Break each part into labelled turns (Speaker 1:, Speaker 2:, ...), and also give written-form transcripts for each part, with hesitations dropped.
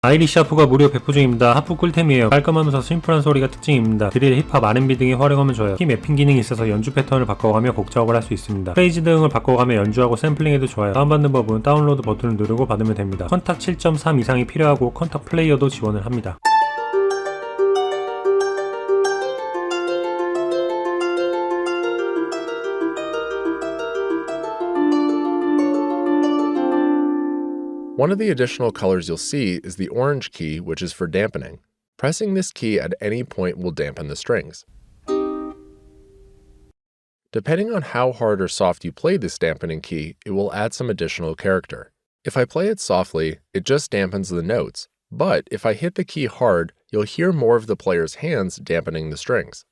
Speaker 1: 아이리시 하프가 무료 배포 중입니다. 하프 꿀템이에요. 깔끔하면서 심플한 소리가 특징입니다. 드릴, 힙합, R&B 등에 활용하면 좋아요. 키 매핑 기능이 있어서 연주 패턴을 바꿔가며 곡 작업을 할 수 있습니다. 프레이즈 등을 바꿔가며 연주하고 샘플링해도 좋아요. 다운받는 법은 다운로드 버튼을 누르고 받으면 됩니다. 컨탁 7.3 이상이 필요하고 컨탁 플레이어도 지원을 합니다.
Speaker 2: One of the additional colors you'll see is the orange key, which is for dampening. Pressing this key at any point will dampen the strings. Depending on how hard or soft you play this dampening key, it will add some additional character. If I play it softly, it just dampens the notes, but if I hit the key hard, you'll hear more of the player's hands dampening the strings.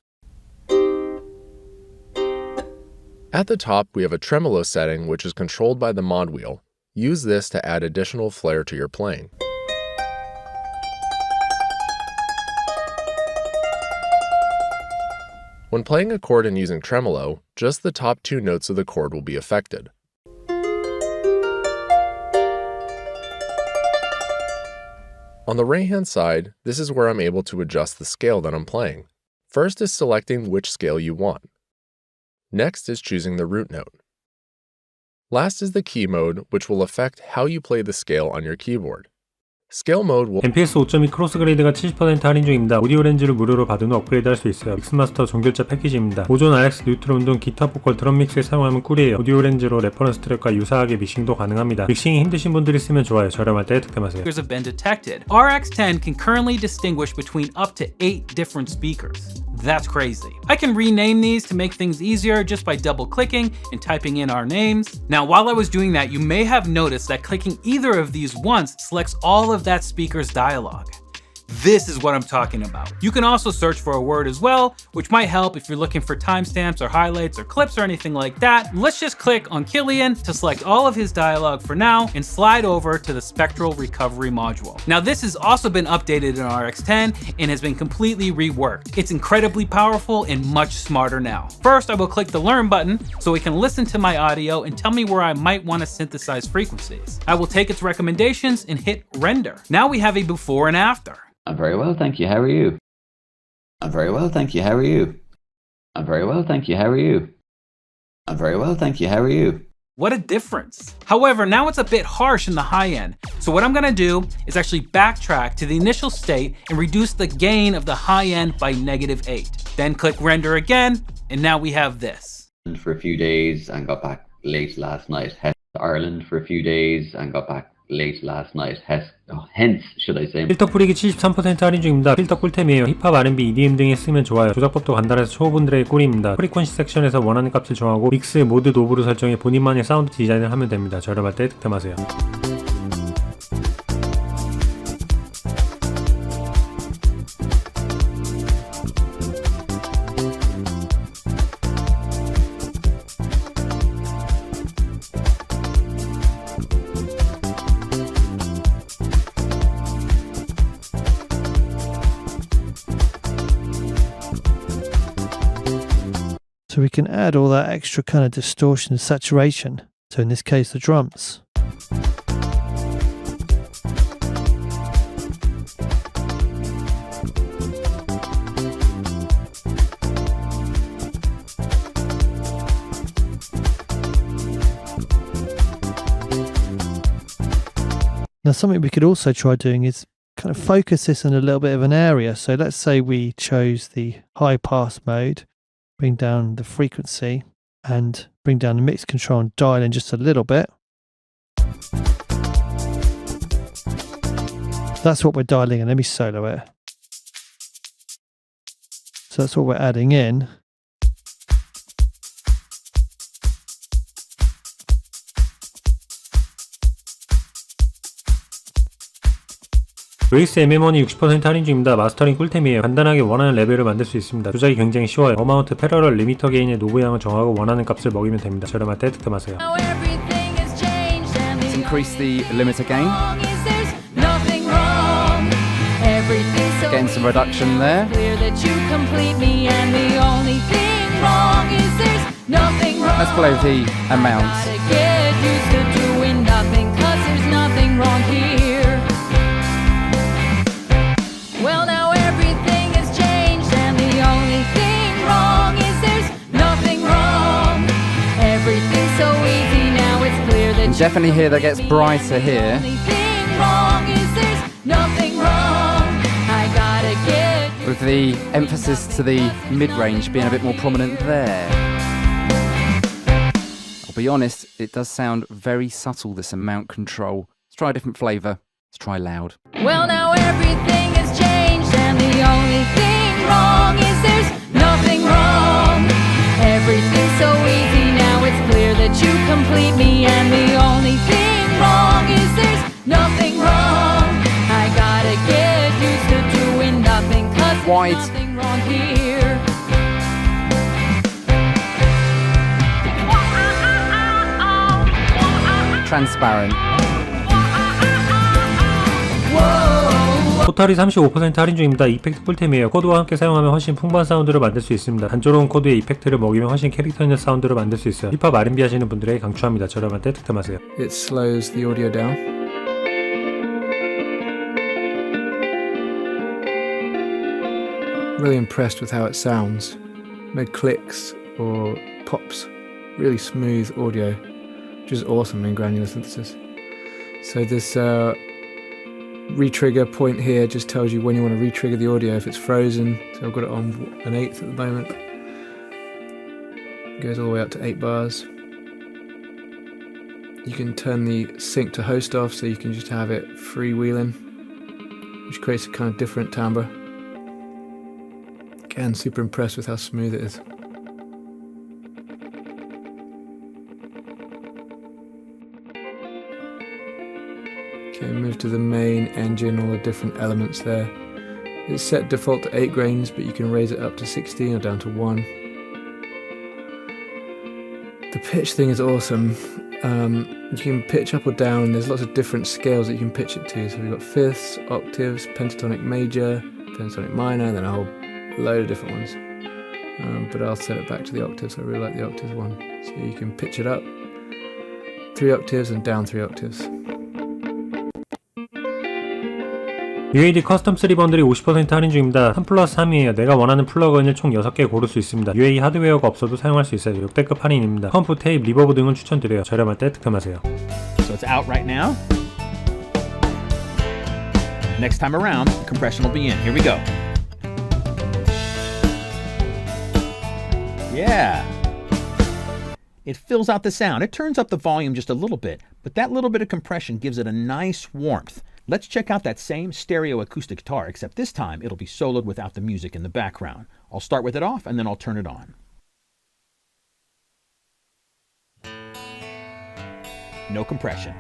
Speaker 2: At the top, we have a tremolo setting, which is controlled by the mod wheel. Use this to add additional flair to your playing. When playing a chord and using tremolo, just the top two notes of the chord will be affected. On the right-hand side, this is where I'm able to adjust the scale that I'm playing. First is selecting which scale you want. Next is choosing the root note. Last is the key mode, which will affect how you play the scale on your keyboard. Scale mode will
Speaker 1: MPS 5.2 크로스그레이드가 70% 할인 중입니다. 오디오렌즈를 무료로 받은 후 업그레이드 할 수 있어요. 믹스마스터 종결제 패키지입니다. 보존 RX 뉴트론 등 기타 보컬 드럼 믹스에 사용하면 꿀이에요. 오디오렌즈로 레퍼런스 트랙과 유사하게 믹싱도 가능합니다. 믹싱이 힘드신 분들이 쓰면 좋아요. 저렴할 때 득템하세요.
Speaker 3: Have been detected. RX10 can currently distinguish between up to 8 different speakers. That's crazy. I can rename these to make things easier just by double-clicking and typing in our names. Now, while I was doing that, you may have noticed that clicking either of these once selects all of that speaker's dialogue. This is what I'm talking about. You can also search for a word as well, which might help if you're looking for timestamps or highlights or clips or anything like that. Let's just click on Killian to select all of his dialogue for now and slide over to the spectral recovery module. Now this has also been updated in RX10 and has been completely reworked. It's incredibly powerful and much smarter now. First, I will click the learn button so it can listen to my audio and tell me where I might want to synthesize frequencies. I will take its recommendations and hit render. Now we have a before and after.
Speaker 4: I'm very well, thank you. How are you? I'm very well, thank you. How are you? I'm very well, thank you. How are you? I'm very well, thank you. How are you?
Speaker 3: What a difference. However, now it's a bit harsh in the high end. So what I'm gonna do is actually backtrack to the initial state and reduce the gain of the high end by -8. Then click render again, and now we have this.
Speaker 4: For a few days and got back late last night. Head to Ireland for a few days and got back late last night. Hence, should I say.
Speaker 1: 필터프릭이 73% 할인 중입니다. 필터 꿀템이에요. 힙합, R&B, EDM 등에 쓰면 좋아요. 조작법도 간단해서 초보분들에게 꿀입니다. 프리퀀시 섹션에서 원하는 값을 정하고 믹스, 모드, 노브로 설정해 본인만의 사운드 디자인을 하면 됩니다. 저렴할 때 득템하세요.
Speaker 5: So we can add all that extra kind of distortion and saturation. So in this case, the drums. Now something we could also try doing is kind of focus this in a little bit of an area. So let's say we chose the high pass mode, bring down the frequency and bring down the mix control and dial in just a little bit. That's what we're dialing in. Let me solo it. So that's what we're adding in.
Speaker 1: Weiss MM-1이 60% 할인 중입니다. 마스터링 꿀템이에요. 간단하게 원하는 레벨을 만들 수 있습니다. 조작이 굉장히 쉬워요. 어마운트, 패러럴, 리미터 게인의 노브 양을 정하고 원하는 값을 먹이면 됩니다. 저렴할 때 득템하세요.
Speaker 6: Let's increase the limiter gain. Getting some reduction there. Let's play with the amounts. definitely hear that gets brighter here. With the emphasis to the mid-range being a bit more prominent there. I'll be honest, it does sound very subtle, this amount control. Let's try a different flavour. Let's try loud.
Speaker 7: Well, now everything has changed, and the only thing wrong is there's nothing wrong. Everything's so easy now, it's clear that you complete me, and the only thing wrong is there's nothing wrong. I gotta get used to doing nothing, 'cause
Speaker 6: Wide.
Speaker 7: there's nothing wrong here.
Speaker 6: Transparent.
Speaker 1: 포털이 35% 할인 중입니다. 이펙트 꿀템이에요. 코드와 함께 사용하면 훨씬 풍부한 사운드를 만들 수 있습니다. 단조로운 코드에 이펙트를 먹이면 훨씬 캐릭터 있는 사운드를 만들 수 있어요. 힙합 R&B 하시는 분들에게 강추합니다. 저렴할 때 득템하세요.
Speaker 8: It slows the audio down. Really impressed with how it sounds. No clicks or pops. Really smooth audio, which is awesome in granular synthesis. So this re-trigger point here just tells you when you want to re-trigger the audio if it's frozen. So I've got it on 1/8 at the moment. It goes all the way up to 8 bars. You can turn the sync to host off so you can just have it freewheeling, which creates a kind of different timbre. Again, super impressed with how smooth it is. Okay, move to the main engine, all the different elements there. It's set default to 8 grains, but you can raise it up to 16 or down to 1. The pitch thing is awesome. You can pitch up or down, and there's lots of different scales that you can pitch it to. So we've got fifths, octaves, pentatonic major, pentatonic minor, then a whole load of different ones. But I'll set it back to the octaves. I really like the octaves one. So you can pitch it up 3 octaves and down 3 octaves.
Speaker 1: UAD 커스텀 3 번들이 50% 할인 중입니다. 3+3이에요. 내가 원하는 플러그인을 총 6개 고를 수 있습니다. UAD 하드웨어가 없어도 사용할 수 있어요. 역대급 할인입니다. 컴프, 테이프, 리버브 등은 추천드려요. 저렴할 때 득템하세요.
Speaker 9: So it's out right now. Next time around, the compression will be in. Here we go. Yeah. It fills out the sound. It turns up the volume just a little bit, but that little bit of compression gives it a nice warmth. Let's check out that same stereo acoustic guitar, except this time it'll be soloed without the music in the background. I'll start with it off and then I'll turn it on. No compression.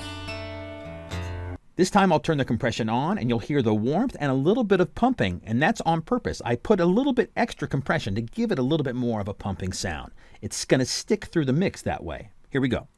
Speaker 9: This time I'll turn the compression on and you'll hear the warmth and a little bit of pumping, and that's on purpose. I put a little bit extra compression to give it a little bit more of a pumping sound. It's going to stick through the mix that way. Here we go.